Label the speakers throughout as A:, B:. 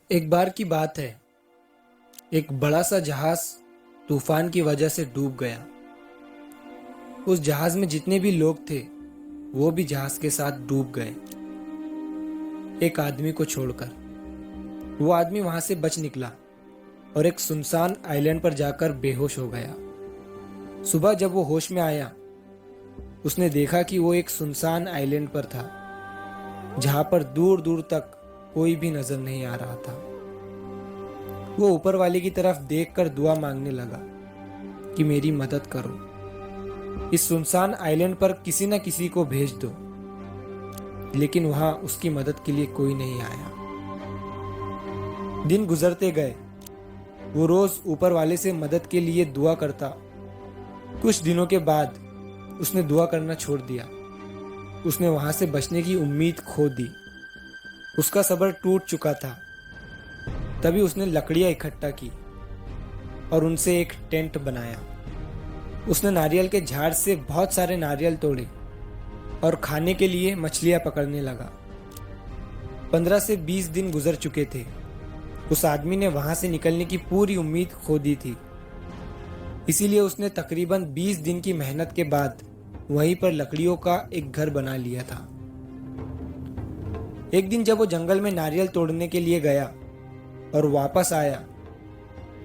A: एक बार की बात है। एक बड़ा सा जहाज तूफान की वजह से डूब गया। उस जहाज में जितने भी लोग थे वो भी जहाज के साथ डूब गए, एक आदमी को छोड़कर। वो आदमी वहां से बच निकला और एक सुनसान आइलैंड पर जाकर बेहोश हो गया। सुबह जब वो होश में आया, उसने देखा कि वो एक सुनसान आइलैंड पर था, जहां पर दूर दूर तक कोई भी नजर नहीं आ रहा था। वो ऊपर वाले की तरफ देखकर दुआ मांगने लगा कि मेरी मदद करो, इस सुनसान आइलैंड पर किसी न किसी को भेज दो। लेकिन वहां उसकी मदद के लिए कोई नहीं आया। दिन गुजरते गए। वो रोज ऊपर वाले से मदद के लिए दुआ करता। कुछ दिनों के बाद उसने दुआ करना छोड़ दिया। उसने वहां से बचने की उम्मीद खो दी। उसका सब्र टूट चुका था। तभी उसने लकड़ियां इकट्ठा की और उनसे एक टेंट बनाया। उसने नारियल के झाड़ से बहुत सारे नारियल तोड़े और खाने के लिए मछलियां पकड़ने लगा। 15 से 20 दिन गुजर चुके थे। उस आदमी ने वहां से निकलने की पूरी उम्मीद खो दी थी। इसीलिए उसने तकरीबन 20 दिन की मेहनत के बाद वहीं पर लकड़ियों का एक घर बना लिया था। एक दिन जब वो जंगल में नारियल तोड़ने के लिए गया और वापस आया,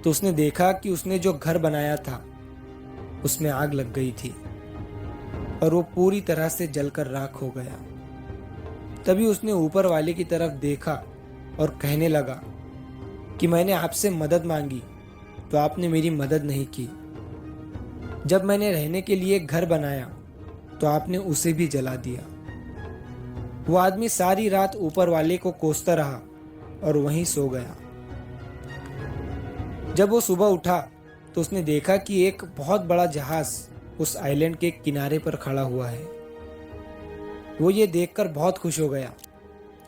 A: तो उसने देखा कि उसने जो घर बनाया था उसमें आग लग गई थी और वो पूरी तरह से जलकर राख हो गया। तभी उसने ऊपर वाले की तरफ देखा और कहने लगा कि मैंने आपसे मदद मांगी तो आपने मेरी मदद नहीं की। जब मैंने रहने के लिए घर बनाया तो आपने उसे भी जला दिया। वो आदमी सारी रात ऊपर वाले को कोसता रहा और वहीं सो गया। जब वो सुबह उठा तो उसने देखा कि एक बहुत बड़ा जहाज उस आइलैंड के किनारे पर खड़ा हुआ है। वो ये देखकर बहुत खुश हो गया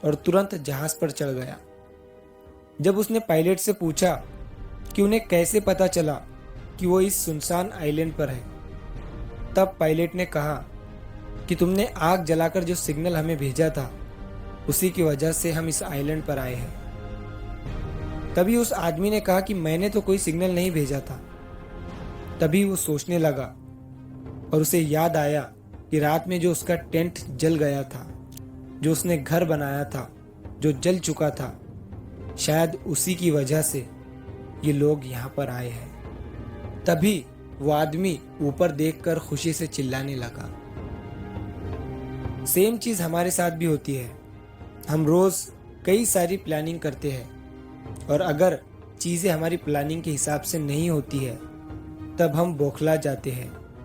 A: और तुरंत जहाज पर चढ़ गया। जब उसने पायलट से पूछा कि उन्हें कैसे पता चला कि वो इस सुनसान आइलैंड पर है, तब पायलट ने कहा कि तुमने आग जलाकर जो सिग्नल हमें भेजा था उसी की वजह से हम इस आइलैंड पर आए हैं। तभी उस आदमी ने कहा कि मैंने तो कोई सिग्नल नहीं भेजा था। तभी वो सोचने लगा और उसे याद आया कि रात में जो उसका टेंट जल गया था, जो उसने घर बनाया था जो जल चुका था, शायद उसी की वजह से ये लोग यहाँ पर आए हैं। तभी वो आदमी ऊपर देखकर खुशी से चिल्लाने लगा। सेम चीज हमारे साथ भी होती है। हम रोज कई सारी प्लानिंग करते हैं और अगर चीजें हमारी प्लानिंग के हिसाब से नहीं होती है तब हम बौखला जाते हैं।